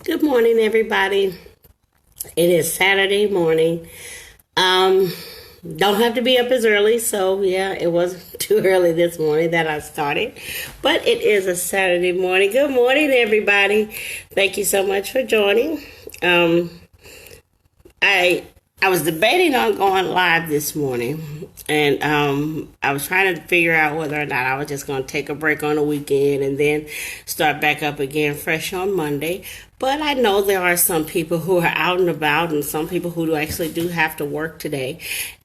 Good morning, everybody. It is Saturday morning. Um, don't have to be up as early, so yeah, it wasn't too early this morning that I started, but it is a Saturday morning. Good morning, everybody. Thank you so much for joining. Um, I I was debating on going live this morning, and I was trying to figure out whether or not I was just going to take a break on the weekend and then start back up again fresh on Monday. But I know there are some people who are out and about, and some people who actually do have to work today.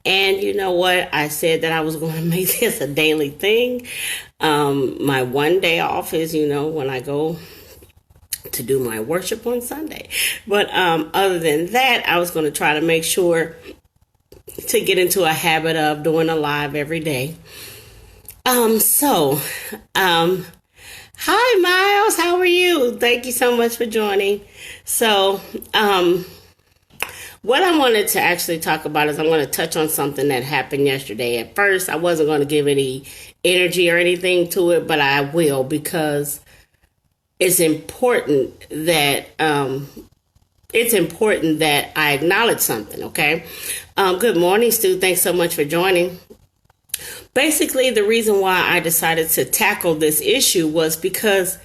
And you know what? I said that I was going to make this a daily thing. My one day off is, when I go to do my worship on Sunday. But other than that, I was going to try to make sure to get into a habit of doing a live every day. So, hi Miles, how are you? Thank you so much for joining. So, what I wanted to actually talk about is I'm going to touch on something that happened yesterday. At first, I wasn't going to give any energy or anything to it, but I will because it's important that I acknowledge something. Okay. Good morning, Stu. Thanks so much for joining. Basically, the reason why I decided to tackle this issue was because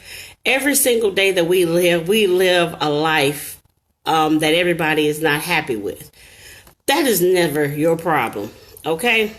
every single day that we live a life that everybody is not happy with. That is never your problem. Okay.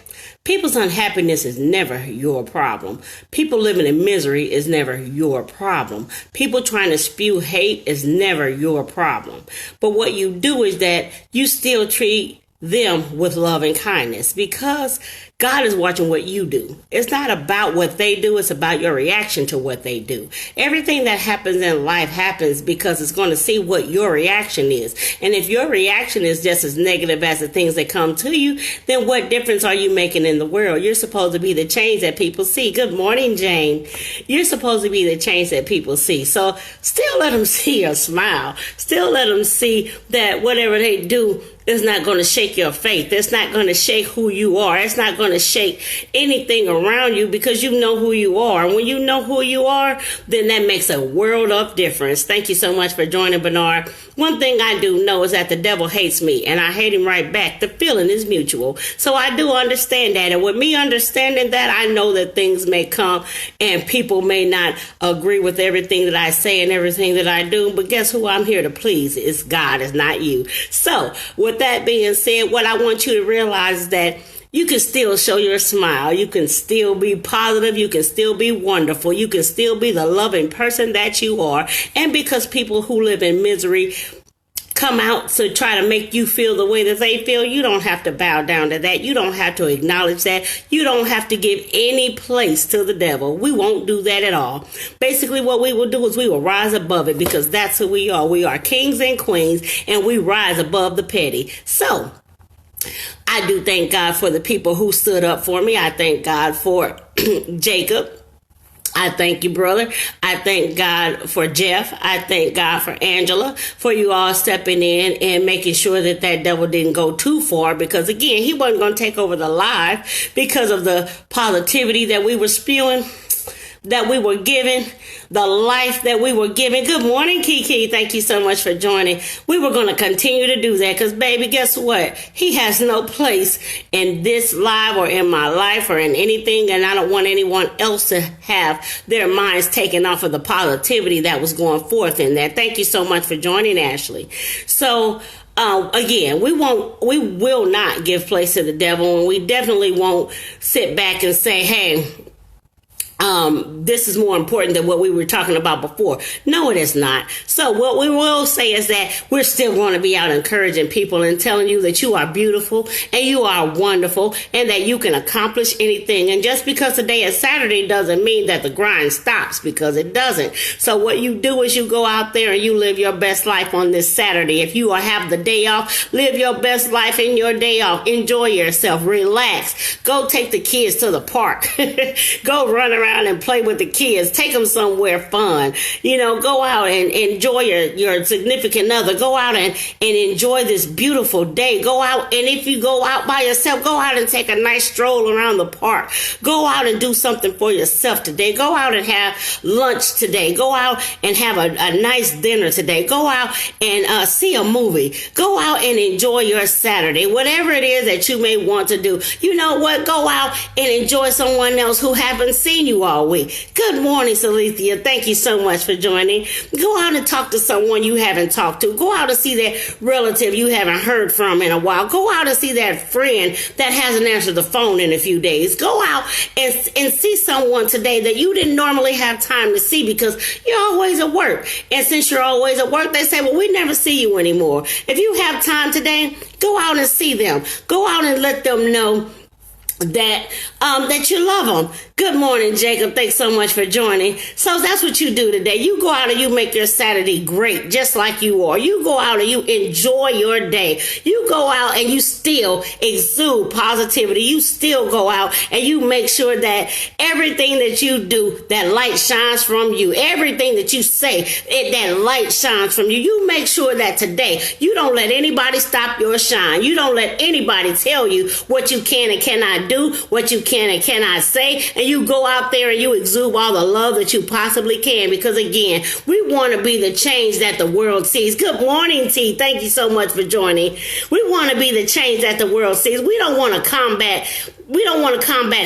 People's unhappiness is never your problem. People living in misery is never your problem. People trying to spew hate is never your problem. But what you do is that you still treat them with love and kindness because God is watching what you do. It's not about what they do. It's about your reaction to what they do. Everything that happens in life happens because it's going to see what your reaction is. And if your reaction is just as negative as the things that come to you, then what difference are you making in the world? You're supposed to be the change that people see. Good morning, Jane. You're supposed to be the change that people see. So still let them see your smile. Still let them see that whatever they do is not going to shake your faith. It's not going to shake who you are. It's not going to shake anything around you because you know who you are. And when you know who you are, then that makes a world of difference. Thank you so much for joining, Bernard. One thing I do know is that the devil hates me and I hate him right back. The feeling is mutual. So I do understand that. And with me understanding that, I know that things may come and people may not agree with everything that I say and everything that I do. But guess who I'm here to please? It's God, it's not you. So with that being said, what I want you to realize is that you can still show your smile. You can still be positive. You can still be wonderful. You can still be the loving person that you are. And because people who live in misery come out to try to make you feel the way that they feel, you don't have to bow down to that. You don't have to acknowledge that. You don't have to give any place to the devil. We won't do that at all. Basically, what we will do is we will rise above it because that's who we are. We are kings and queens and we rise above the petty. So I do thank God for the people who stood up for me. I thank God for Jacob. I thank you, brother. I thank God for Jeff. I thank God for Angela, for you all stepping in and making sure that that devil didn't go too far because, again, he wasn't going to take over the live because of the positivity that we were spewing, that we were giving, the life that we were giving. Good morning, Kiki. Thank you so much for joining. We were going to continue to do that because, baby, guess what? He has no place in this live or in my life or in anything, and I don't want anyone else to have their minds taken off of the positivity that was going forth in that. Thank you so much for joining, Ashley. So, again, we will not give place to the devil, and we definitely won't sit back and say, hey, this is more important than what we were talking about before. No, it is not. So what we will say is that we're still going to be out encouraging people and telling you that you are beautiful and you are wonderful and that you can accomplish anything. And just because today is Saturday doesn't mean that the grind stops, because it doesn't. So what you do is you go out there and you live your best life on this Saturday. If you have the day off, live your best life in your day off. Enjoy yourself. Relax. Go take the kids to the park. Go run around around and play with the kids. Take them somewhere fun. Go out and enjoy your significant other. Go out and enjoy this beautiful day. Go out, and if you go out by yourself, go out and take a nice stroll around the park. Go out and do something for yourself today. Go out and have lunch today. Go out and have a nice dinner today. Go out and see a movie. Go out and enjoy your Saturday. Whatever it is that you may want to do. You know what? Go out and enjoy someone else who haven't seen you all week. Good morning, Celicia. Thank you so much for joining. Go out and talk to someone you haven't talked to. Go out and see that relative you haven't heard from in a while. Go out and see that friend that hasn't answered the phone in a few days. Go out and see someone today that you didn't normally have time to see because you're always at work. And since you're always at work, they say, well, we never see you anymore. If you have time today, go out and see them. Go out and let them know that you love them. Good morning, Jacob. Thanks so much for joining. So that's what you do today. You go out and you make your Saturday great, just like you are. You go out and you enjoy your day. You go out and you still exude positivity. You still go out and you make sure that everything that you do, that light shines from you. Everything that you say, that light shines from you. You make sure that today you don't let anybody stop your shine. You don't let anybody tell you what you can and cannot do, what you can and cannot say, and you go out there and you exude all the love that you possibly can, because again, we want to be the change that the world sees. Good morning, T. Thank you so much for joining. We want to be the change that the world sees. We don't want to combat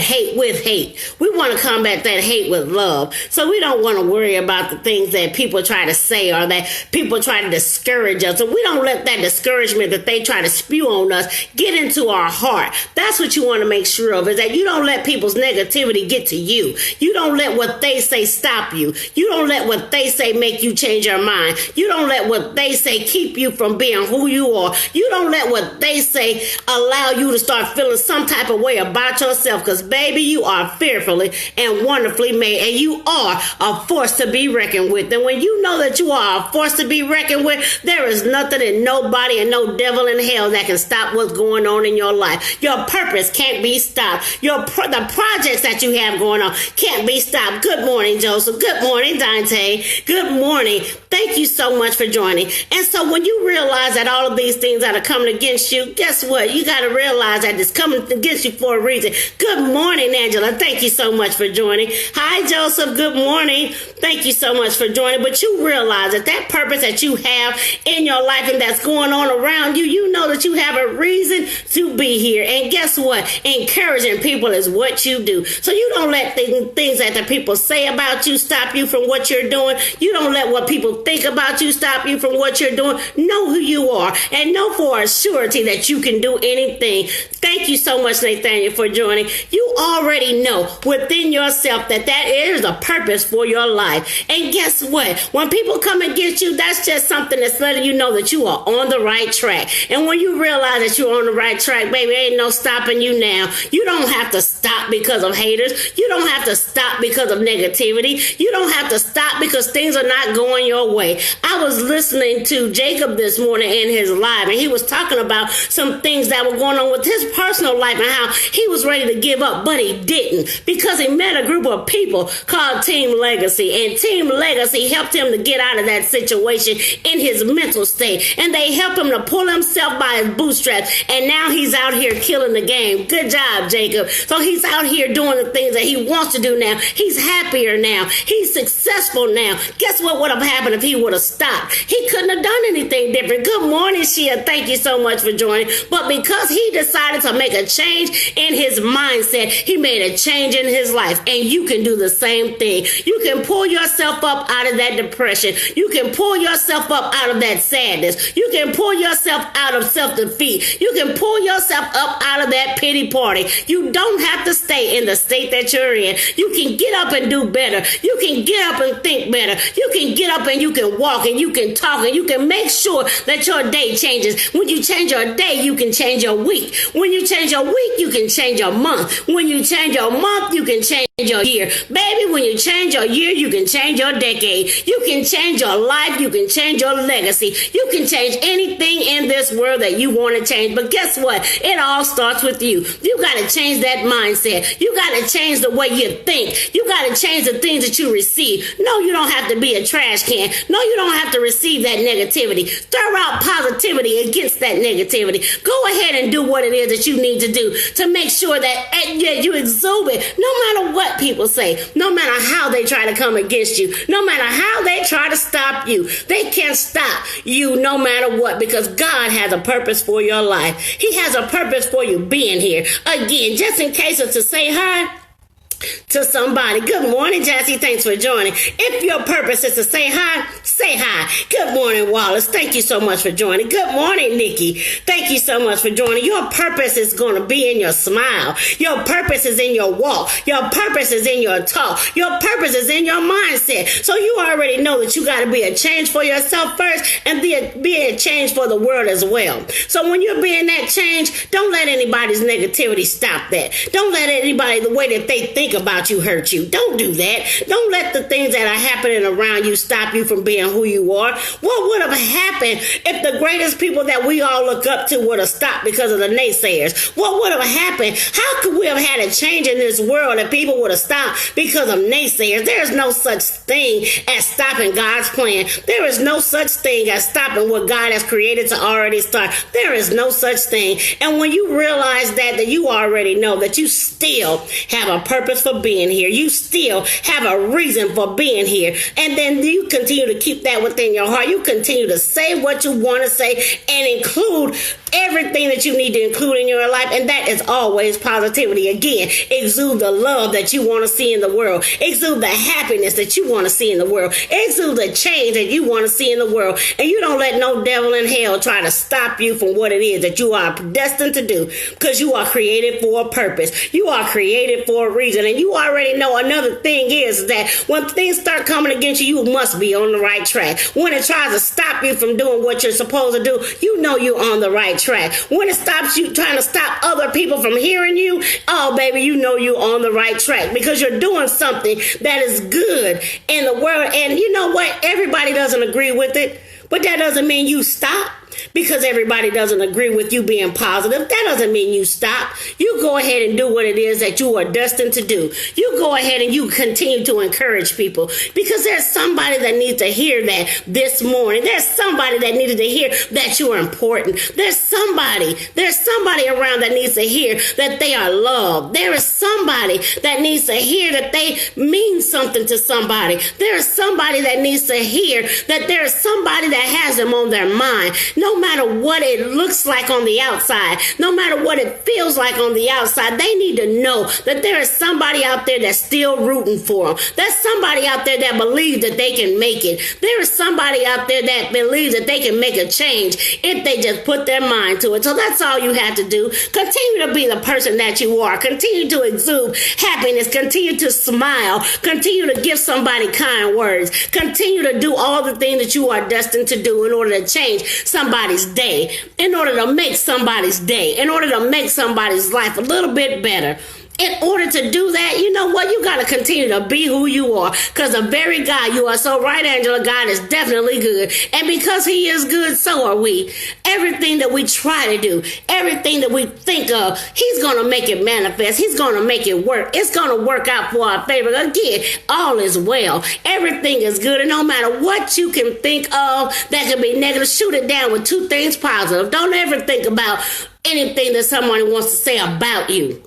hate with hate. We want to combat that hate with love. So we don't want to worry about the things that people try to say or that people try to discourage us. So we don't let that discouragement that they try to spew on us get into our heart. That's what you want to make sure of, is that you don't let people's negativity get to you. You don't let what they say stop you. You don't let what they say make you change your mind. You don't let what they say keep you from being who you are. You don't let what they say allow you to start feeling some type of way about yourself, because baby, you are fearfully and wonderfully made, and you are a force to be reckoned with. And when you know that you are a force to be reckoned with, there is nothing and nobody and no devil in hell that can stop what's going on in your life. Your purpose can't be stopped. The projects that you have going on can't be stopped. Good morning, Joseph. Good morning, Dante. Good morning. Thank you so much for joining. And so when you realize that all of these things that are coming against you, guess what? You got to realize that it's coming against you for a reason. Good morning, Angela. Thank you so much for joining. Hi, Joseph. Good morning. Thank you so much for joining. But you realize that purpose that you have in your life and that's going on around you, you know that you have a reason to be here. And guess what? Encouraging people is what you do. So you don't let things that the people say about you stop you from what you're doing. You don't let what people think about you stop you from what you're doing. Know who you are and know for a surety that you can do anything. Thank you so much, Nathaniel, for joining. You already know within yourself that is a purpose for your life. And guess what? When people come against you, that's just something that's letting you know that you are on the right track. And when you realize that you're on the right track, baby, ain't no stopping you now. You don't have to stop because of haters. You don't have to stop because of negativity. You don't have to stop because things are not going your way. I was listening to Jacob this morning in his live, and he was talking about some things that were going on with his personal life and how he was ready to give up, but he didn't, because he met a group of people called Team Legacy, and Team Legacy helped him to get out of that situation in his mental state, and they helped him to pull himself by his bootstraps, and now he's out here killing the game. Good job, Jacob. So he's out here doing the things that he wants to do now. He's happier now. He's successful now. Guess what would have happened if he would have stopped? He couldn't have done anything different. Good morning, Shia. Thank you so much for joining. But because he decided to make a change in his mindset, he made a change in his life. And you can do the same thing. You can pull yourself up out of that depression. You can pull yourself up out of that sadness. You can pull yourself out of self-defeat. You can pull yourself up out of that pity party. You don't have to stay in the state that you're in. You can get up and do better. You can get up and think better. You can get up and you can walk and you can talk and you can make sure that your day changes. When you change your day, you can change your week. When you change your week, you can change your month. When you change your month, you can change your year. Baby, when you change your year, you can change your decade. You can change your life. You can change your legacy. You can change anything in this world that you want to change. But guess what? It all starts with you. You got to change that mindset. You got to change the way you think. You got to change the things that you receive. No, you don't have to be a trash can. No, you don't have to receive that negativity. Throw out positivity against that negativity. Go ahead and do what it is that you need to do to make sure that you exude it, no matter what people say, no matter how they try to come against you, no matter how they try to stop you. They can't stop you no matter what, because God has a purpose for your life. He has a purpose for you being here. Again, just in case it's to say hi to somebody. Good morning, Jesse. Thanks for joining. If your purpose is to say hi, say hi. Good morning, Wallace. Thank you so much for joining. Good morning, Nikki. Thank you so much for joining. Your purpose is going to be in your smile. Your purpose is in your walk. Your purpose is in your talk. Your purpose is in your mindset. So you already know that you got to be a change for yourself first and be a change for the world as well. So when you're being that change, don't let anybody's negativity stop that. Don't let anybody, the way that they think about you, hurt you. Don't do that. Don't let the things that are happening around you stop you from being who you are. What would have happened if the greatest people that we all look up to would have stopped because of the naysayers? What would have happened? How could we have had a change in this world if people would have stopped because of naysayers? There is no such thing as stopping God's plan. There is no such thing as stopping what God has created to already start. There is no such thing. And when you realize that you already know that you still have a purpose for being here. You still have a reason for being here. And then you continue to keep that within your heart. You continue to say what you want to say and include everything that you need to include in your life. And that is always positivity. Again, exude the love that you want to see in the world. Exude the happiness that you want to see in the world. Exude the change that you want to see in the world. And you don't let no devil in hell try to stop you from what it is that you are destined to do, because you are created for a purpose. You are created for a reason. And you already know another thing is that when things start coming against you, you must be on the right track. When it tries to stop you from doing what you're supposed to do, you know you're on the right track. When it stops you trying to stop other people from hearing you, oh baby, you know you're on the right track, because you're doing something that is good in the world. And you know what? Everybody doesn't agree with it, but that doesn't mean you stop. Because everybody doesn't agree with you being positive, that doesn't mean you stop. You go ahead and do what it is that you are destined to do. You go ahead and you continue to encourage people, because there's somebody that needs to hear that this morning. There's somebody that needed to hear that you are important. There's somebody around that needs to hear that they are loved. There is somebody that needs to hear that they mean something to somebody. There is somebody that needs to hear that there is somebody that has them on their mind. No matter what it looks like on the outside, no matter what it feels like on the outside, they need to know that there is somebody out there that's still rooting for them. There's somebody out there that believes that they can make it. There is somebody out there that believes that they can make a change if they just put their mind to it. So that's all you have to do. Continue to be the person that you are. Continue to exude happiness. Continue to smile. Continue to give somebody kind words. Continue to do all the things that you are destined to do in order to change somebody's day, in order to make somebody's day, in order to make somebody's life a little bit better. In order to do that, you know what? You got to continue to be who you are, because the very God, you are so right, Angela, God is definitely good. And because he is good, so are we. Everything that we try to do, everything that we think of, he's going to make it manifest. He's going to make it work. It's going to work out for our favor. Again, all is well. Everything is good. And no matter what you can think of that could be negative, shoot it down with two things positive. Don't ever think about anything that someone wants to say about you,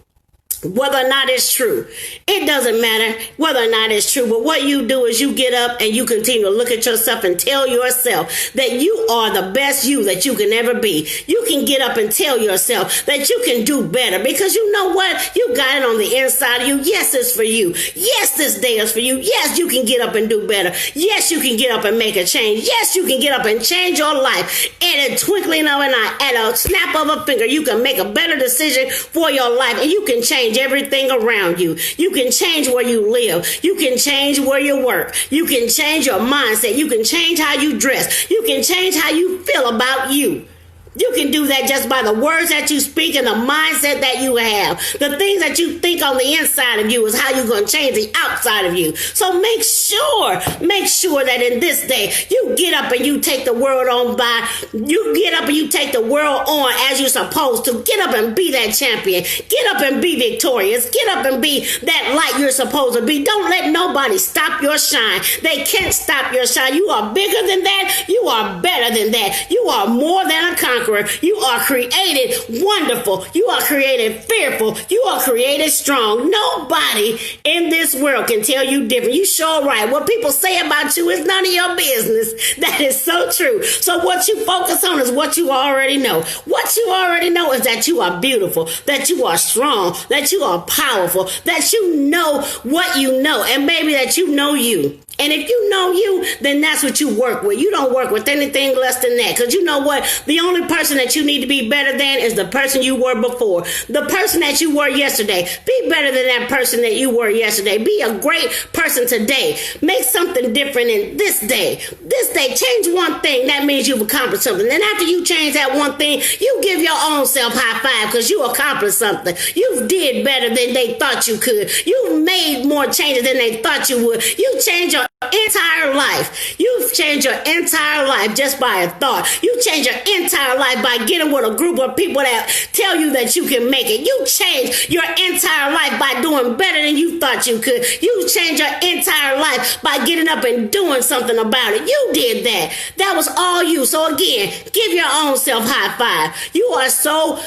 whether or not it's true. It doesn't matter whether or not it's true, but what you do is you get up and you continue to look at yourself and tell yourself that you are the best you that you can ever be. You can get up and tell yourself that you can do better, because you know what? You got it on the inside of you. Yes, it's for you. Yes, this day is for you. Yes, you can get up and do better. Yes, you can get up and make a change. Yes, you can get up and change your life in a twinkling of an eye, at a snap of a finger. You can make a better decision for your life, and you can change everything around you. You can change where you live. You can change where you work. You can change your mindset. You can change how you dress. You can change how you feel about you. You can do that just by the words that you speak and the mindset that you have. The things that you think on the inside of you is how you're going to change the outside of you. So make sure that in this day, you get up and you take the world on by. You get up and you take the world on as you're supposed to. Get up and be that champion. Get up and be victorious. Get up and be that light you're supposed to be. Don't let nobody stop your shine. They can't stop your shine. You are bigger than that. You are better than that. You are more than a conqueror. You are created wonderful. You are created fearful. You are created strong. Nobody in this world can tell you different. You sure right. What people say about you is none of your business. That is so true. So what you focus on is what you already know. What you already know is that you are beautiful, that you are strong, that you are powerful, that you know what you know, and maybe that you know you. And if you know you, then that's what you work with. You don't work with anything less than that. Because you know what? The only person that you need to be better than is the person you were before. The person that you were yesterday. Be better than that person that you were yesterday. Be a great person today. Make something different in this day. This day, change one thing. That means you've accomplished something. Then after you change that one thing, you give your own self high five because you accomplished something. You did better than they thought you could. You made more changes than they thought you would. You changed your entire life. You've changed your entire life just by a thought. You change your entire life by getting with a group of people that tell you that you can make it. You change your entire life by doing better than you thought you could. You change your entire life by getting up and doing something about it. You did that. That was all you. So again, give your own self high five. You are so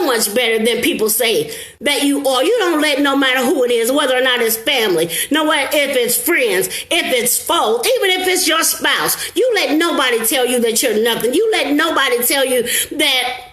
much better than people say that you are. You don't let no matter who it is, whether or not it's family, no matter if it's friends, if it's foes, even if it's your spouse, you let nobody tell you that you're nothing. You let nobody tell you that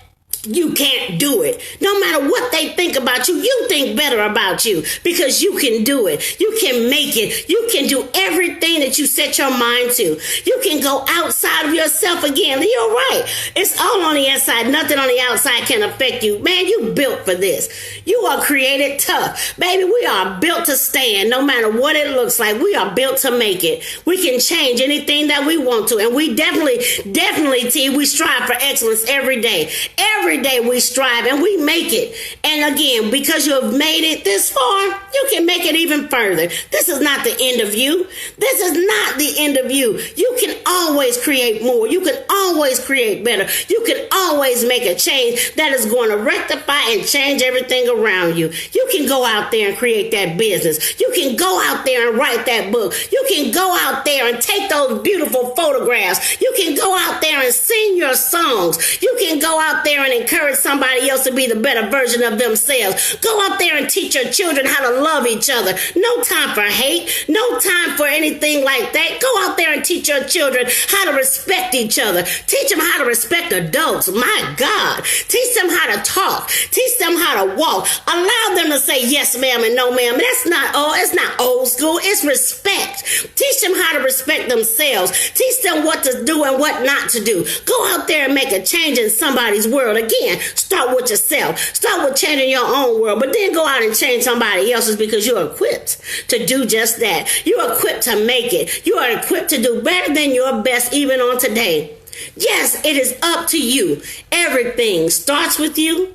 you can't do it. No matter what they think about you, you think better about you because you can do it. You can make it. You can do everything that you set your mind to. You can go outside of yourself again. You're right. It's all on the inside. Nothing on the outside can affect you. Man, you built for this. You are created tough. Baby, we are built to stand no matter what it looks like. We are built to make it. We can change anything that we want to. And we definitely, T, we strive for excellence every day. Every day we strive and we make it. And again, because you have made it this far, you can make it even further. This is not the end of you. This is not the end of you. You can always create more. You can always create better. You can always make a change that is going to rectify and change everything around you. You can go out there and create that business. You can go out there and write that book. You can go out there and take those beautiful photographs. You can go out there and sing your songs. You can go out there and encourage somebody else to be the better version of themselves. Go out there and teach your children how to love each other. No time for hate. No time for anything like that. Go out there and teach your children how to respect each other. Teach them how to respect adults. My God. Teach them how to talk. Teach them how to walk. Allow them to say yes, ma'am, and no, ma'am. It's not old school. It's respect. Teach them how to respect themselves. Teach them what to do and what not to do. Go out there and make a change in somebody's world. Again, start with yourself. Start with changing your own world, but then go out and change somebody else's because you're equipped to do just that. You're equipped to make it. You are equipped to do better than your best even on today. Yes, it is up to you. Everything starts with you.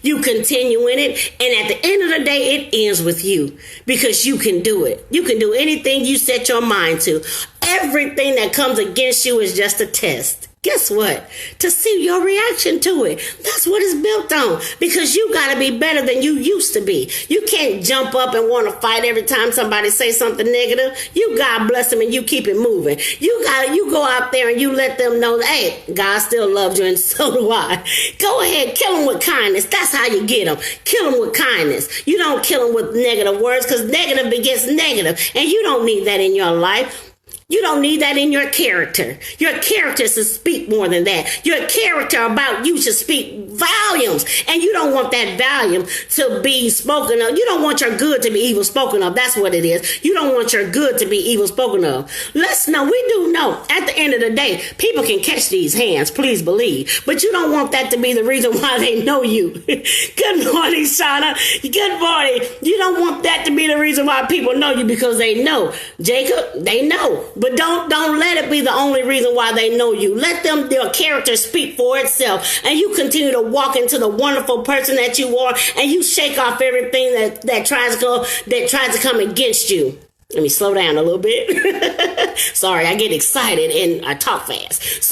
You continue in it, and at the end of the day, it ends with you because you can do it. You can do anything you set your mind to. Everything that comes against you is just a test. Guess what? To see your reaction to it. That's what it's built on. Because you got to be better than you used to be. You can't jump up and want to fight every time somebody says something negative. You God bless them and you keep it moving. You go out there and you let them know that, hey, God still loves you and so do I. Go ahead, kill them with kindness. That's how you get them. Kill them with kindness. You don't kill them with negative words because negative begets negative. And you don't need that in your life. You don't need that in your character. Your character should speak more than that. Your character about you should speak volumes. And you don't want that volume to be spoken of. You don't want your good to be evil spoken of. That's what it is. You don't want your good to be evil spoken of. Let's know. We do know at the end of the day, people can catch these hands. Please believe. But you don't want that to be the reason why they know you. Good morning, Shauna. Good morning. You don't want that to be the reason why people know you because they know. Jacob, they know But don't let it be the only reason why they know you. Let their character speak for itself, and you continue to walk into the wonderful person that you are, and you shake off everything that tries to come against you. Let me slow down a little bit. Sorry, I get excited and I talk fast.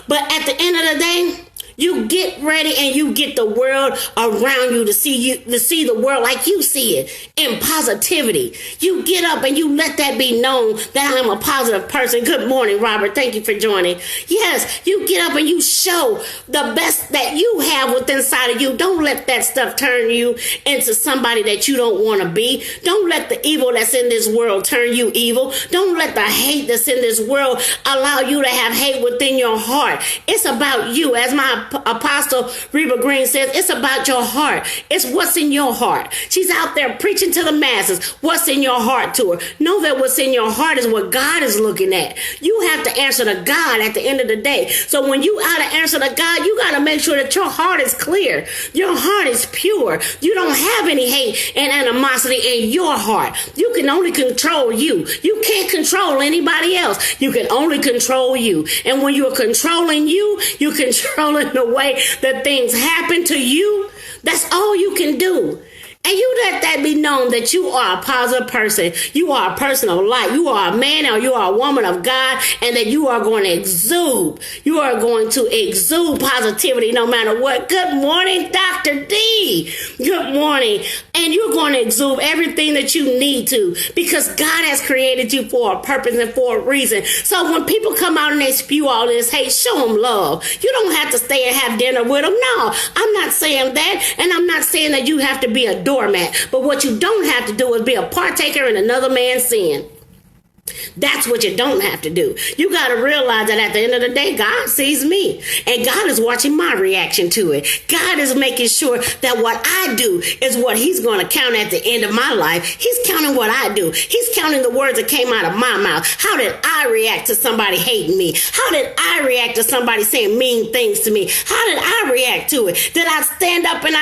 But at the end of the day, you get ready and you get the world around you to see the world like you see it, in positivity. You get up and you let that be known that I'm a positive person. Good morning, Robert. Thank you for joining. Yes, you get up and you show the best that you have within inside of you. Don't let that stuff turn you into somebody that you don't want to be. Don't let the evil that's in this world turn you evil. Don't let the hate that's in this world allow you to have hate within your heart. It's about you. As my Apostle Reba Green says, it's about your heart. It's what's in your heart. She's out there preaching to the masses. What's in your heart to her? Know that what's in your heart is what God is looking at. You have to answer to God at the end of the day. So when you ought to answer to God, you got to make sure that your heart is clear. Your heart is pure. You don't have any hate and animosity in your heart. You can only control you. You can't control anybody else. You can only control you. And when you're controlling you, you're controlling the way that things happen to you. That's all you can do. And you let that be known that you are a positive person. You are a person of light. You are a man or you are a woman of God, and that you are going to exude. You are going to exude positivity no matter what. Good morning, Dr. D. Good morning. And you're going to exude everything that you need to, because God has created you for a purpose and for a reason. So when people come out and they spew all this hate, show them love. You don't have to stay and have dinner with them. No, I'm not saying that. And I'm not saying that you have to be a doormat. But what you don't have to do is be a partaker in another man's sin. That's what you don't have to do. You got to realize that at the end of the day, God sees me, and God is watching my reaction to it. God is making sure that what I do is what he's going to count at the end of my life. He's counting what I do. He's counting the words that came out of my mouth. How did I react to somebody hating me? How did I react to somebody saying mean things to me? How did I react to it? Did I stand up and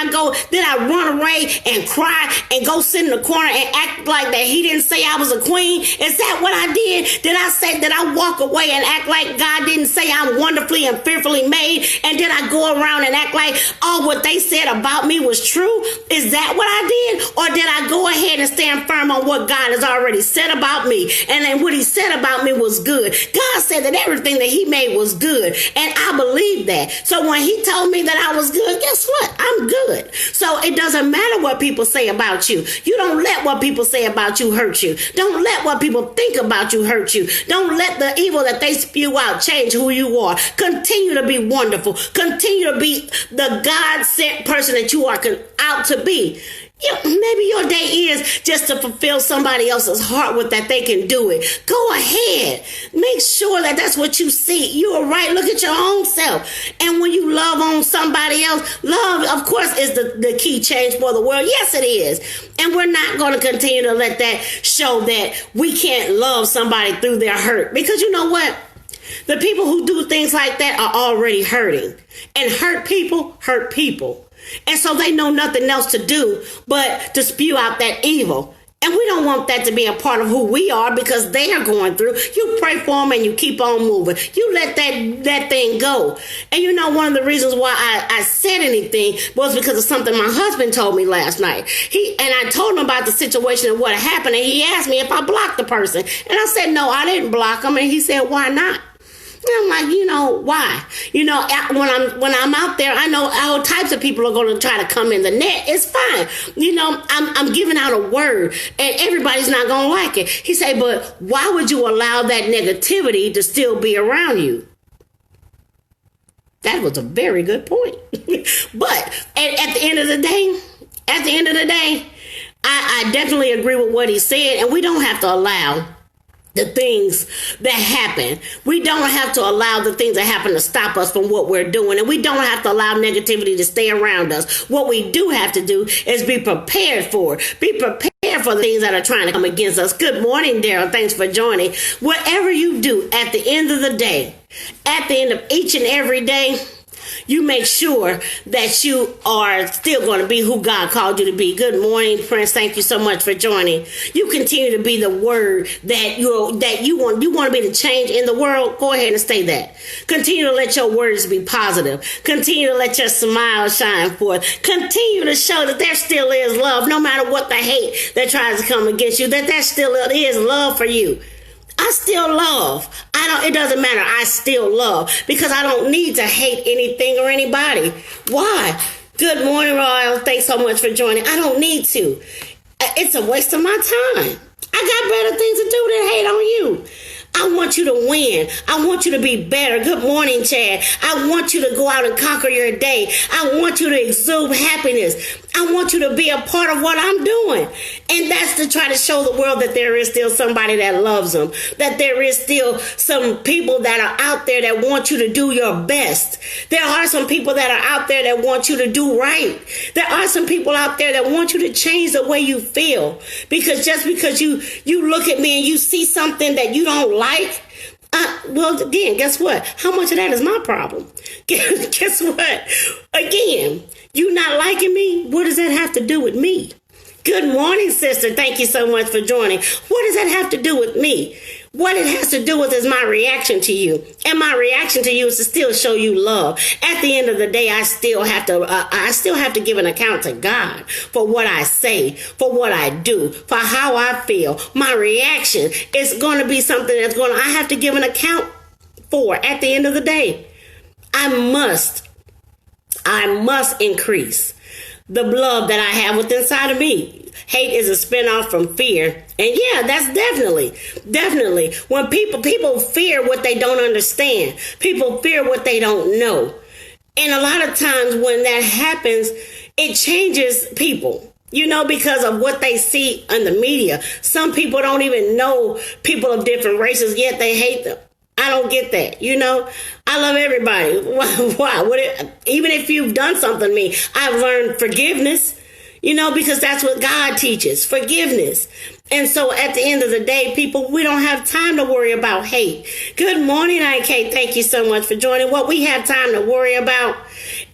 did I run away and cry and go sit in the corner and act like that he didn't say I was a queen? Is that what I did? Did I walk away and act like God didn't say I'm wonderfully and fearfully made? And did I go around and act like all what they said about me was true? Is that what I did? Or did I go ahead and stand firm on what God has already said about me? And then what he said about me was good. God said that everything that he made was good. And I believe that. So when he told me that I was good, guess what? I'm good. So it doesn't matter what people say about you. You don't let what people say about you hurt you. Don't let what people think about you hurt you. Don't let the evil that they spew out change who you are. Continue to be wonderful. Continue to be the God-sent person that you are out to be. Maybe your day is just to fulfill somebody else's heart with that they can do it. Go ahead. Make sure that that's what you see. You are right. Look at your own self. And when you love on somebody else, love, of course, is the key change for the world. Yes, it is. And we're not going to continue to let that show that we can't love somebody through their hurt. Because you know what? The people who do things like that are already hurting. And hurt people hurt people. And so they know nothing else to do but to spew out that evil. And we don't want that to be a part of who we are, because they are going through. You pray for them and you keep on moving. You let that thing go. And you know, one of the reasons why I said anything was because of something my husband told me last night. And I told him about the situation and what happened. And he asked me if I blocked the person. And I said, no, I didn't block him. And he said, why not? And I'm like, why? When I'm out there, I know all types of people are going to try to come in the net. It's fine. I'm giving out a word and everybody's not going to like it. He said, but why would you allow that negativity to still be around you? That was a very good point. But at the end of the day, I definitely agree with what he said. And we don't have to allow the things that happen. We don't have to allow the things that happen to stop us from what we're doing. And we don't have to allow negativity to stay around us. What we do have to do is be prepared for it. Be prepared for the things that are trying to come against us. Good morning, Daryl. Thanks for joining. Whatever you do at the end of the day, at the end of each and every day, You make sure that you are still going to be who God called you to be. Good morning, Prince. Thank you so much for joining. You continue to be the word that you want to be the change in the world. Go ahead and stay that. Continue to let your words be positive. Continue to let your smile shine forth. Continue to show that there still is love, no matter what the hate that tries to come against you, that there still is love for you. I still love. It doesn't matter. I still love because I don't need to hate anything or anybody. Why? Good morning, Royal. Thanks so much for joining. I don't need to. It's a waste of my time. I got better things to do than hate on you. I want you to win. I want you to be better. Good morning, Chad. I want you to go out and conquer your day. I want you to exude happiness. I want you to be a part of what I'm doing. And that's to try to show the world that there is still somebody that loves them, that there is still some people that are out there that want you to do your best. There are some people that are out there that want you to do right. There are some people out there that want you to change the way you feel. Because just because you look at me and you see something that you don't like, well, again, guess what? How much of that is my problem? Guess what? Again, you not liking me? What does that have to do with me? Good morning, sister. Thank you so much for joining. What does that have to do with me? What it has to do with is my reaction to you. And my reaction to you is to still show you love. At the end of the day, I still have to give an account to God for what I say, for what I do, for how I feel. My reaction is going to be something I have to give an account for at the end of the day. I must increase the love that I have within inside of me. Hate is a spinoff from fear. And yeah, that's definitely. When people fear what they don't understand. People fear what they don't know. And a lot of times when that happens, it changes people. Because of what they see in the media. Some people don't even know people of different races, yet they hate them. I don't get that. I love everybody. Why? Even if you've done something to me, I've learned forgiveness, because that's what God teaches, forgiveness. And so at the end of the day, people, we don't have time to worry about hate. Good morning, IK. Thank you so much for joining. What we have time to worry about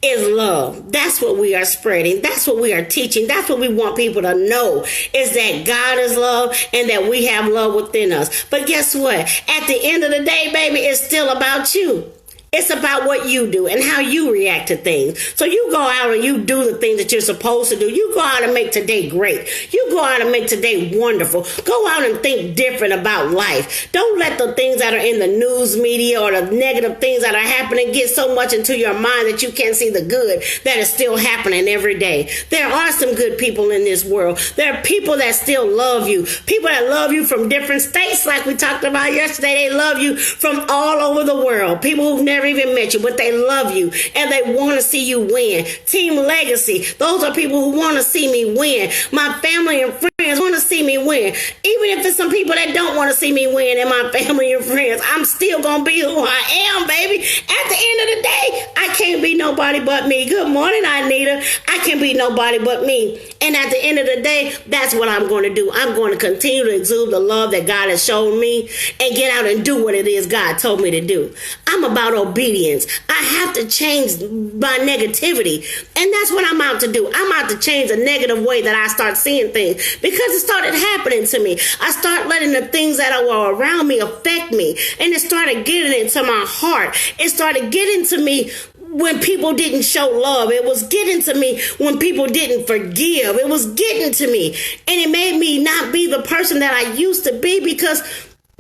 is love. That's what we are spreading. That's what we are teaching. That's what we want people to know, is that God is love and that we have love within us. But guess what? At the end of the day, baby, it's still about you. It's about what you do and how you react to things. So you go out and you do the things that you're supposed to do. You go out and make today great. You go out and make today wonderful. Go out and think different about life. Don't let the things that are in the news media or the negative things that are happening get so much into your mind that you can't see the good that is still happening every day. There are some good people in this world. There are people that still love you. People that love you from different states, like we talked about yesterday. They love you from all over the world. People who've never even met you, but they love you and they want to see you win. Team Legacy, those are people who want to see me win. My family and friends want to see me win. Even if it's some people that don't want to see me win in my family and friends, I'm still going to be who I am, baby. At the end of the day, I can't be nobody but me. Good morning, Anita. I can't be nobody but me. And at the end of the day, that's what I'm going to do. I'm going to continue to exude the love that God has shown me and get out and do what it is God told me to do. I'm about obedience. I have to change my negativity. And that's what I'm out to do. I'm out to change the negative way that I start seeing things, because it started happening to me. I started letting the things that were around me affect me. And it started getting into my heart. It started getting to me when people didn't show love. It was getting to me when people didn't forgive. It was getting to me. And it made me not be the person that I used to be, because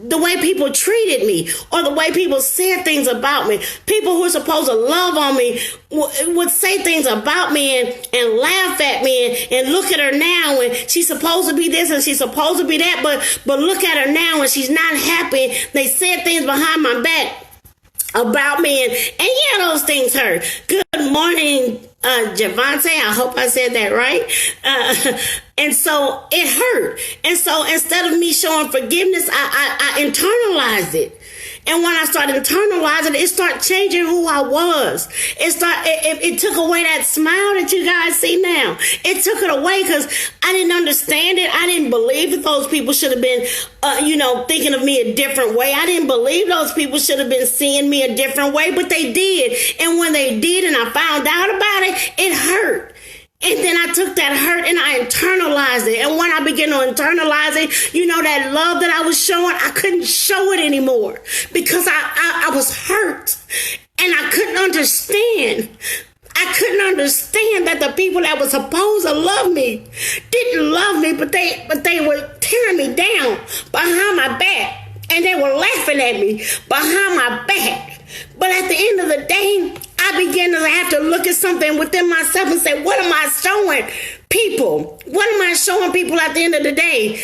the way people treated me or the way people said things about me, people who were supposed to love on me would say things about me and laugh at me and look at her now and she's supposed to be this and she's supposed to be that, but look at her now and she's not happy. They said things behind my back about me, and yeah, those things hurt. Good morning, Javante. I hope I said that right. And so it hurt. And so instead of me showing forgiveness, I internalized it. And when I started internalizing it started changing who I was. It took away that smile that you guys see now. It took it away because I didn't understand it. I didn't believe that those people should have been, thinking of me a different way. I didn't believe those people should have been seeing me a different way, but they did. And when they did and I found out about it, it hurt. And then I took that hurt and I internalized it. And when I began to internalize it, that love that I was showing, I couldn't show it anymore because I was hurt and I couldn't understand. I couldn't understand that the people that were supposed to love me didn't love me, but they were tearing me down behind my back. And they were laughing at me behind my back. But at the end of the day, I began to have to look at something within myself and say, what am I showing people? What am I showing people at the end of the day?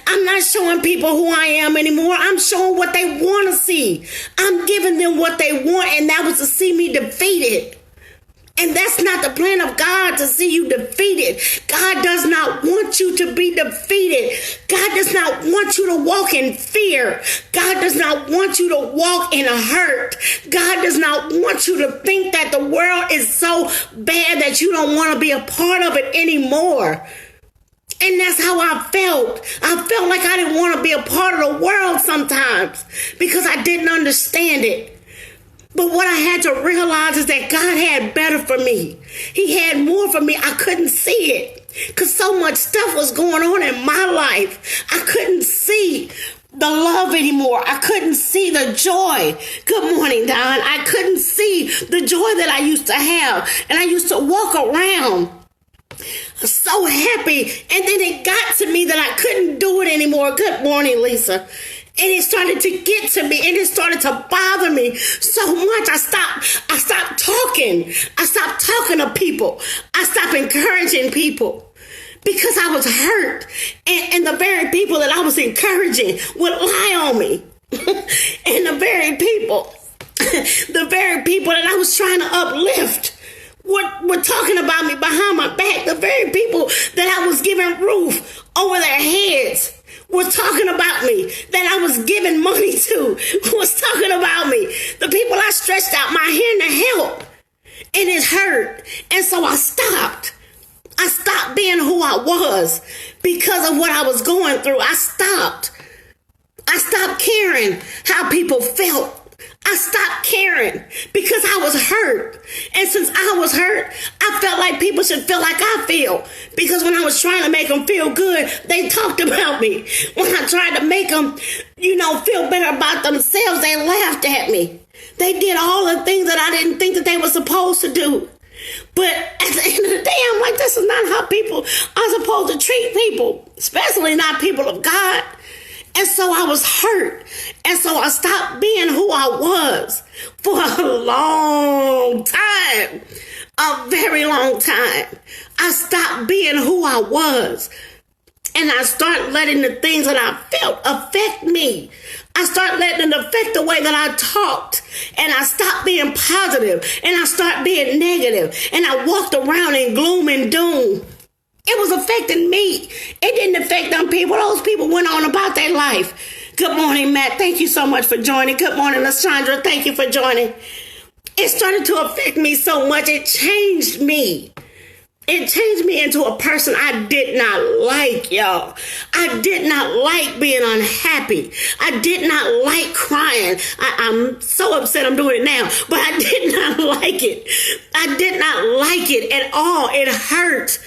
I'm not showing people who I am anymore. I'm showing what they want to see. I'm giving them what they want, and that was to see me defeated. And that's not the plan of God, to see you defeated. God does not want you to be defeated. God does not want you to walk in fear. God does not want you to walk in a hurt. God does not want you to think that the world is so bad that you don't want to be a part of it anymore. And that's how I felt. I felt like I didn't want to be a part of the world sometimes because I didn't understand it. But what I had to realize is that God had better for me. He had more for me. I couldn't see it because so much stuff was going on in my life. I couldn't see the love anymore. I couldn't see the joy. Good morning, Don. I couldn't see the joy that I used to have. And I used to walk around so happy. And then it got to me that I couldn't do it anymore. Good morning, Lisa. And it started to get to me, and it started to bother me so much. I stopped talking. I stopped talking to people. I stopped encouraging people because I was hurt. And the very people that I was encouraging would lie on me. And the very people that I was trying to uplift were talking about me behind my back. The very people that I was giving roof over their heads was talking about me, that I was giving money to, was talking about me. The people I stretched out my hand to help, and it hurt. And so I stopped. I stopped being who I was because of what I was going through. I stopped caring how people felt. I stopped caring because I was hurt. And since I was hurt, I felt like people should feel like I feel. Because when I was trying to make them feel good, they talked about me. When I tried to make them, feel better about themselves, they laughed at me. They did all the things that I didn't think that they were supposed to do. But at the end of the day, I'm like, this is not how people are supposed to treat people, especially not people of God. And so I was hurt. And so I stopped being who I was for a long time, a very long time. I stopped being who I was. And I started letting the things that I felt affect me. I started letting it affect the way that I talked. And I stopped being positive. And I started being negative. And I walked around in gloom and doom. It was affecting me. It didn't affect them people. Those people went on about their life. Good morning, Matt. Thank you so much for joining. Good morning, Lashandra. Thank you for joining. It started to affect me so much. It changed me. It changed me into a person I did not like, y'all. I did not like being unhappy. I did not like crying. I'm so upset I'm doing it now, but I did not like it. I did not like it at all. It hurt.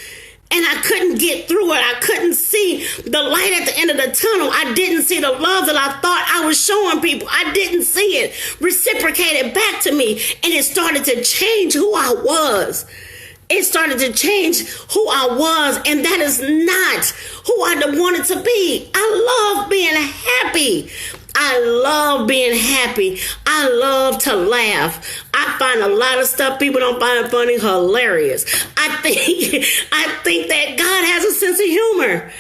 And I couldn't get through it. I couldn't see the light at the end of the tunnel. I didn't see the love that I thought I was showing people. I didn't see it reciprocated back to me. And it started to change who I was. It started to change who I was. And that is not who I wanted to be. I love being happy. I love being happy. I love to laugh. I find a lot of stuff people don't find funny hilarious. I think that God has a sense of humor.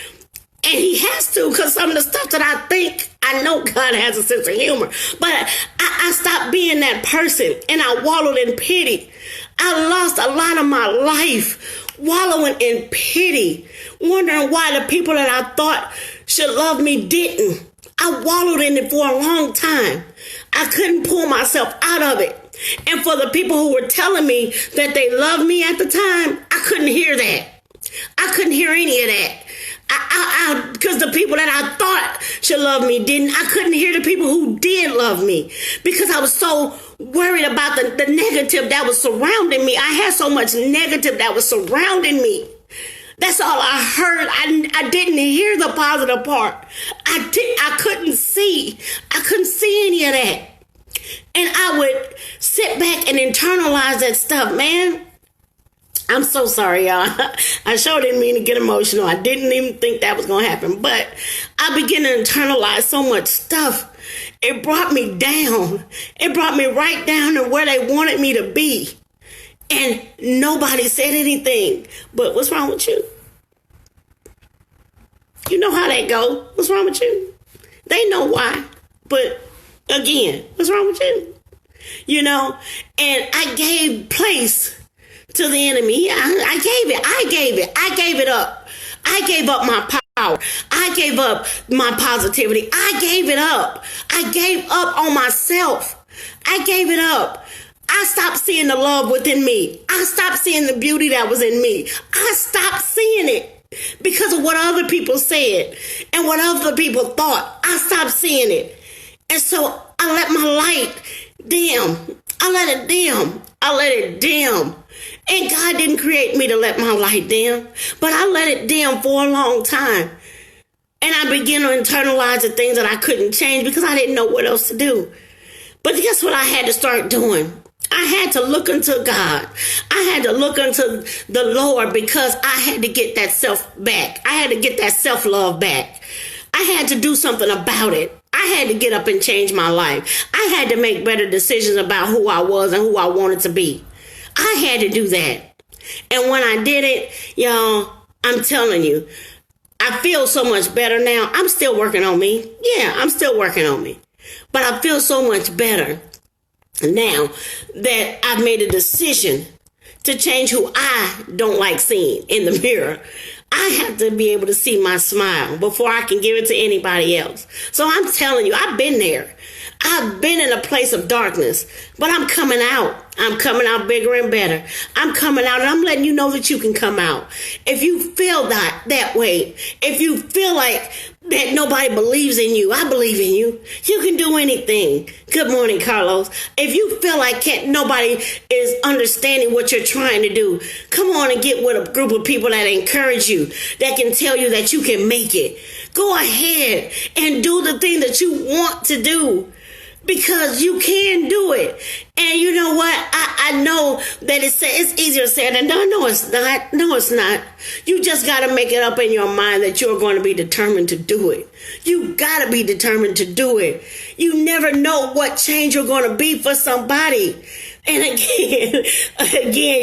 And he has to, because some of the stuff that I think, I know God has a sense of humor. But I stopped being that person and I wallowed in pity. I lost a lot of my life wallowing in pity, wondering why the people that I thought should love me didn't. I wallowed in it for a long time. I couldn't pull myself out of it. And for the people who were telling me that they loved me at the time, I couldn't hear that. I couldn't hear any of that. Because the people that I thought should love me didn't. I couldn't hear the people who did love me because I was so worried about the negative that was surrounding me. I had so much negative that was surrounding me. That's all I heard. I didn't hear the positive part. I couldn't see. I couldn't see any of that. And I would sit back and internalize that stuff, man. I'm so sorry, y'all. I sure didn't mean to get emotional. I didn't even think that was going to happen. But I began to internalize so much stuff. It brought me down. It brought me right down to where they wanted me to be. And nobody said anything. But what's wrong with you? You know how that go. What's wrong with you? They know why. But again, what's wrong with you? You know, and I gave place to the enemy. I gave it up. I gave up my power. I gave up my positivity. I gave it up. I gave up on myself. I gave it up. I stopped seeing the love within me. I stopped seeing the beauty that was in me. I stopped seeing it because of what other people said and what other people thought. I stopped seeing it. And so I let my light dim. I let it dim. I let it dim. And God didn't create me to let my light dim, but I let it dim for a long time. And I began to internalize the things that I couldn't change because I didn't know what else to do. But guess what I had to start doing? I had to look unto God. I had to look unto the Lord because I had to get that self back. I had to get that self-love back. I had to do something about it. I had to get up and change my life. I had to make better decisions about who I was and who I wanted to be. I had to do that. And when I did it, y'all, I'm telling you, I feel so much better now. I'm still working on me. Yeah, I'm still working on me. But I feel so much better now that I've made a decision to change who I don't like seeing in the mirror. I have to be able to see my smile before I can give it to anybody else. So I'm telling you, I've been there. I've been in a place of darkness, but I'm coming out. I'm coming out bigger and better. I'm coming out and I'm letting you know that you can come out. If you feel that way, if you feel like that nobody believes in you, I believe in you. You can do anything. Good morning, Carlos. If you feel like nobody is understanding what you're trying to do, come on and get with a group of people that encourage you, that can tell you that you can make it. Go ahead and do the thing that you want to do. Because you can do it. And you know what? I know that it's easier said than done. No, it's not. No, it's not. You just got to make it up in your mind that you're going to be determined to do it. You got to be determined to do it. You never know what change you're going to be for somebody. And again,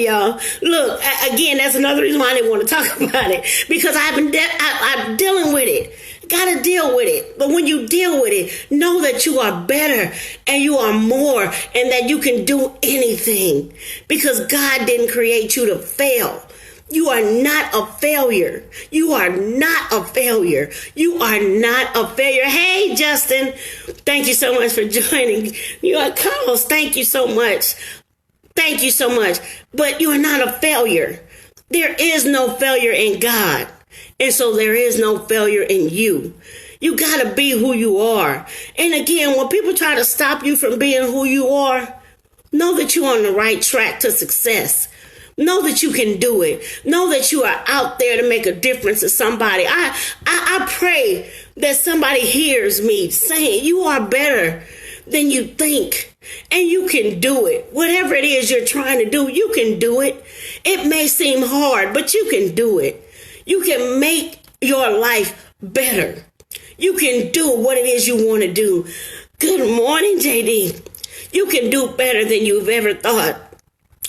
y'all, look, again, that's another reason why I didn't want to talk about it. Because I'm dealing with it. Gotta deal with it. But when you deal with it, know that you are better and you are more and that you can do anything because God didn't create you to fail. You are not a failure. You are not a failure. You are not a failure. Hey, Justin, thank you so much for joining. You are Carlos. Thank you so much. Thank you so much. But you are not a failure. There is no failure in God. And so there is no failure in you. You got to be who you are. And again, when people try to stop you from being who you are, know that you're on the right track to success. Know that you can do it. Know that you are out there to make a difference to somebody. I pray that somebody hears me saying you are better than you think. And you can do it. Whatever it is you're trying to do, you can do it. It may seem hard, but you can do it. You can make your life better. You can do what it is you want to do. Good morning, JD. You can do better than you've ever thought.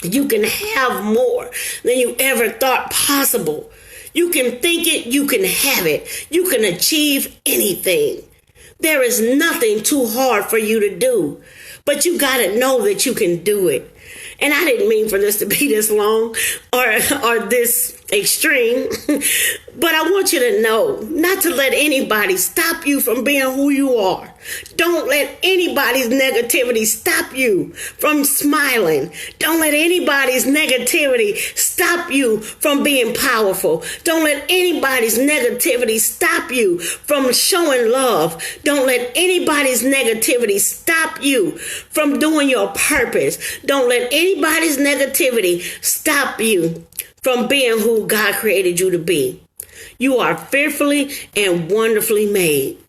You can have more than you ever thought possible. You can think it, you can have it. You can achieve anything. There is nothing too hard for you to do. But you got to know that you can do it. And I didn't mean for this to be this long or this extreme. But I want you to know not to let anybody stop you from being who you are. Don't let anybody's negativity stop you from smiling. Don't let anybody's negativity stop you from being powerful. Don't let anybody's negativity stop you from showing love. Don't let anybody's negativity stop you from doing your purpose. Don't let anybody's negativity stop you from being who God created you to be. You are fearfully and wonderfully made.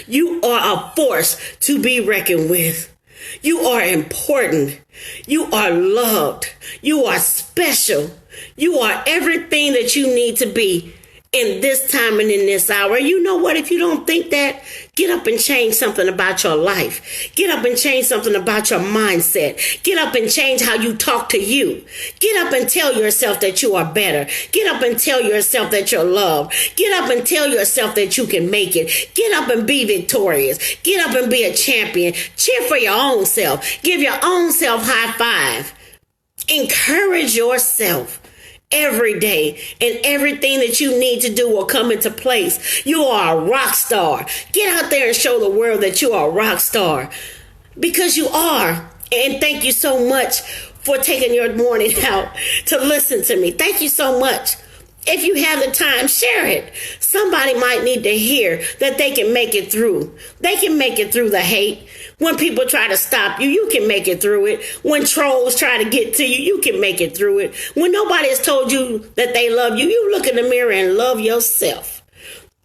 You are a force to be reckoned with. You are important. You are loved. You are special. You are everything that you need to be in this time and in this hour. You know what? If you don't think that, get up and change something about your life. Get up and change something about your mindset. Get up and change how you talk to you. Get up and tell yourself that you are better. Get up and tell yourself that you're loved. Get up and tell yourself that you can make it. Get up and be victorious. Get up and be a champion. Cheer for your own self. Give your own self high five. Encourage yourself every day, and everything that you need to do will come into place. You are a rock star. Get out there and show the world that you are a rock star, because you are. And thank you so much for taking your morning out to listen to me. Thank you so much. If you have the time, share it. Somebody might need to hear that they can make it through. They can make it through the hate. When people try to stop you, you can make it through it. When trolls try to get to you, you can make it through it. When nobody has told you that they love you, you look in the mirror and love yourself.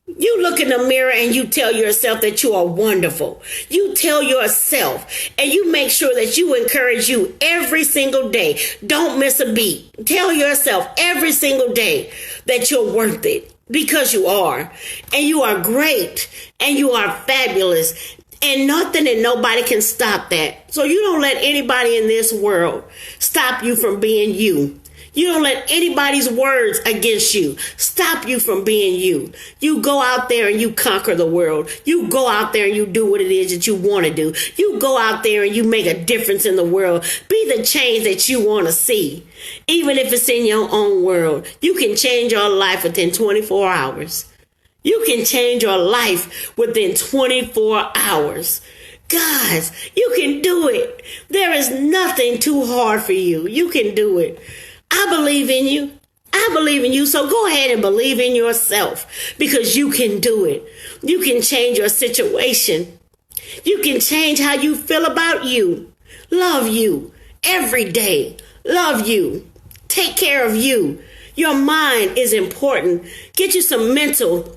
You look in the mirror and you tell yourself that you are wonderful. You tell yourself, and you make sure that you encourage you every single day. Don't miss a beat. Tell yourself every single day that you're worth it, because you are. And you are great. And you are fabulous. And nothing and nobody can stop that. So you don't let anybody in this world stop you from being you. You don't let anybody's words against you stop you from being you. You go out there and you conquer the world. You go out there and you do what it is that you want to do. You go out there and you make a difference in the world. Be the change that you want to see. Even if it's in your own world, you can change your life within 24 hours. You can change your life within 24 hours. Guys, you can do it. There is nothing too hard for you. You can do it. I believe in you. I believe in you. So go ahead and believe in yourself, because you can do it. You can change your situation. You can change how you feel about you. Love you every day. Love you. Take care of you. Your mind is important. Get you some mental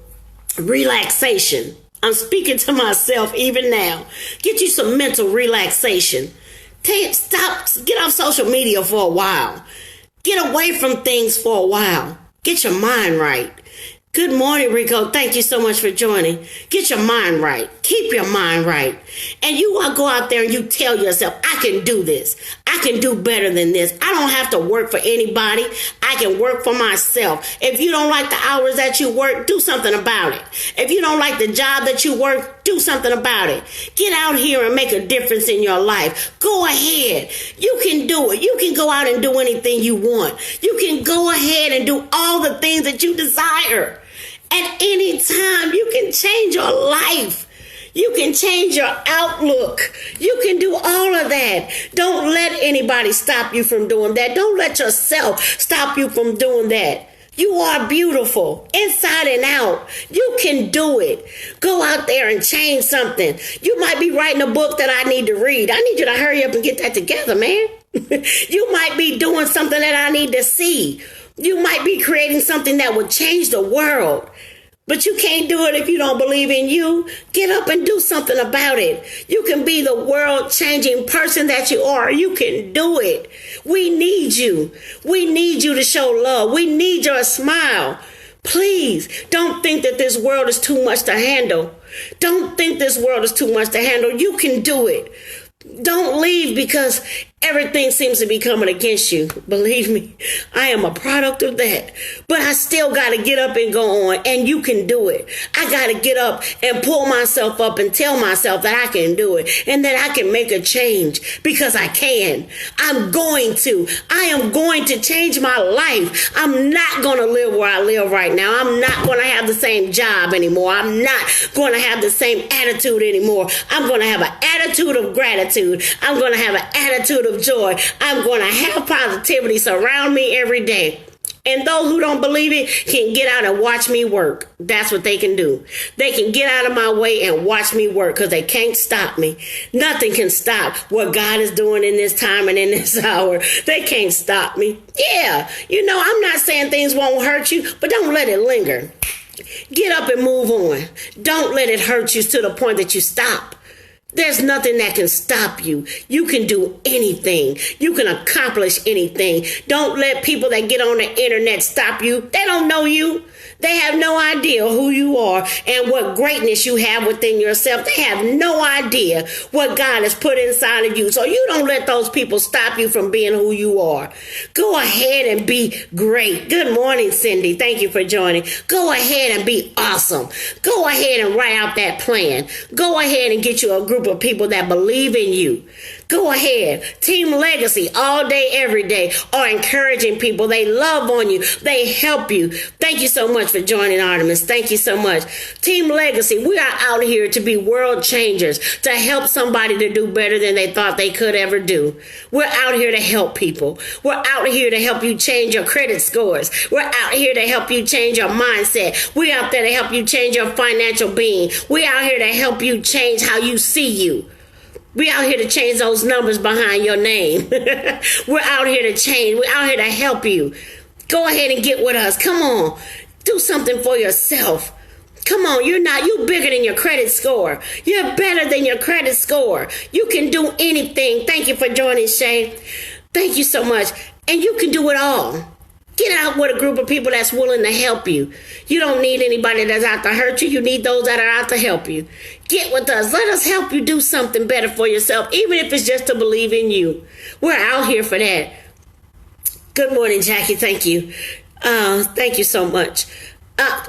relaxation. I'm speaking to myself even now. Get you some mental relaxation. Get off social media for a while. Get away from things for a while. Get your mind right. Good morning, Rico. Thank you so much for joining. Get your mind right. Keep your mind right. And you want to go out there and you tell yourself, I can do this. I can do better than this. I don't have to work for anybody. I can work for myself. If you don't like the hours that you work, do something about it. If you don't like the job that you work, do something about it. Get out here and make a difference in your life. Go ahead. You can do it. You can go out and do anything you want. You can go ahead and do all the things that you desire. At any time, you can change your life. You can change your outlook. You can do all of that. Don't let anybody stop you from doing that. Don't let yourself stop you from doing that. You are beautiful, inside and out. You can do it. Go out there and change something. You might be writing a book that I need to read. I need you to hurry up and get that together, man. You might be doing something that I need to see. You might be creating something that will change the world. But you can't do it if you don't believe in you. Get up and do something about it. You can be the world-changing person that you are. You can do it. We need you. We need you to show love. We need your smile. Please don't think that this world is too much to handle. Don't think this world is too much to handle. You can do it. Don't leave because Everything seems to be coming against you. Believe me, I am a product of that. But I still got to get up and go on, and you can do it. I got to get up and pull myself up and tell myself that I can do it and that I can make a change because I can. I'm going to. I am going to change my life. I'm not going to live where I live right now. I'm not going to have the same job anymore. I'm not going to have the same attitude anymore. I'm going to have an attitude of gratitude. I'm going to have an attitude of joy. I'm going to have positivity surround me every day. And those who don't believe it can get out and watch me work. That's what they can do. They can get out of my way and watch me work because they can't stop me. Nothing can stop what God is doing in this time and in this hour. They can't stop me. Yeah, I'm not saying things won't hurt you, but don't let it linger. Get up and move on. Don't let it hurt you to the point that you stop. There's nothing that can stop you. You can do anything. You can accomplish anything. Don't let people that get on the internet stop you. They don't know you. They have no idea who you are and what greatness you have within yourself. They have no idea what God has put inside of you. So you don't let those people stop you from being who you are. Go ahead and be great. Good morning, Cindy. Thank you for joining. Go ahead and be awesome. Go ahead and write out that plan. Go ahead and get you a group of people that believe in you. Go ahead. Team Legacy all day, every day are encouraging people. They love on you. They help you. Thank you so much for joining Artemis. Thank you so much. Team Legacy, we are out here to be world changers, to help somebody to do better than they thought they could ever do. We're out here to help people. We're out here to help you change your credit scores. We're out here to help you change your mindset. We're out there to help you change your financial being. We're out here to help you change how you see you. We're out here to change those numbers behind your name. We're out here to change. We're out here to help you. Go ahead and get with us. Come on. Do something for yourself. Come on. You bigger than your credit score. You're better than your credit score. You can do anything. Thank you for joining, Shay. Thank you so much. And you can do it all. Get out with a group of people that's willing to help you. You don't need anybody that's out to hurt you. You need those that are out to help you. Get with us. Let us help you do something better for yourself, even if it's just to believe in you. We're out here for that. Good morning, Jackie. Thank you. Thank you so much.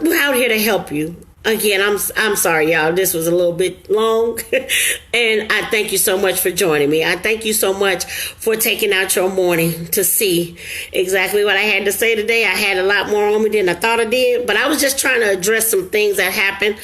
We're out here to help you. Again, I'm sorry, y'all. This was a little bit long. And I thank you so much for joining me. I thank you so much for taking out your morning to see exactly what I had to say today. I had a lot more on me than I thought I did. But I was just trying to address some things that happened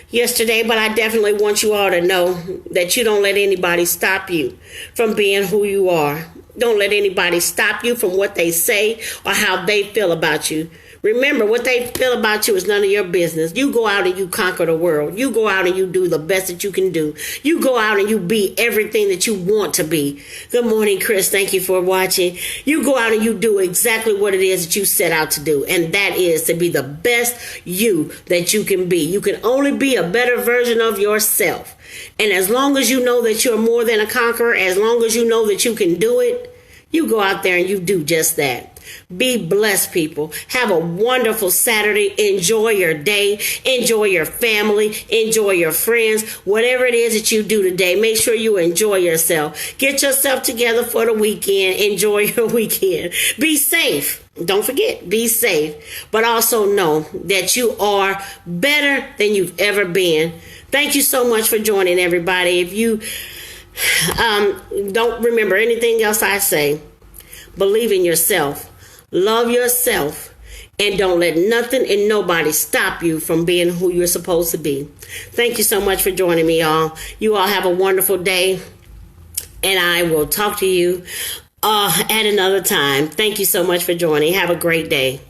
yesterday. But I definitely want you all to know that you don't let anybody stop you from being who you are. Don't let anybody stop you from what they say or how they feel about you. Remember, what they feel about you is none of your business. You go out and you conquer the world. You go out and you do the best that you can do. You go out and you be everything that you want to be. Good morning, Chris. Thank you for watching. You go out and you do exactly what it is that you set out to do. And that is to be the best you that you can be. You can only be a better version of yourself. And as long as you know that you're more than a conqueror, as long as you know that you can do it, you go out there and you do just that. Be blessed, people. Have a wonderful Saturday. Enjoy your day. Enjoy your family. Enjoy your friends. Whatever it is that you do today, make sure you enjoy yourself. Get yourself together for the weekend. Enjoy your weekend. Be safe. Don't forget, be safe. But also know that you are better than you've ever been. Thank you so much for joining, everybody. If you don't remember anything else I say, believe in yourself. Love yourself, and don't let nothing and nobody stop you from being who you're supposed to be. Thank you so much for joining me, y'all. You all have a wonderful day, and I will talk to you at another time. Thank you so much for joining. Have a great day.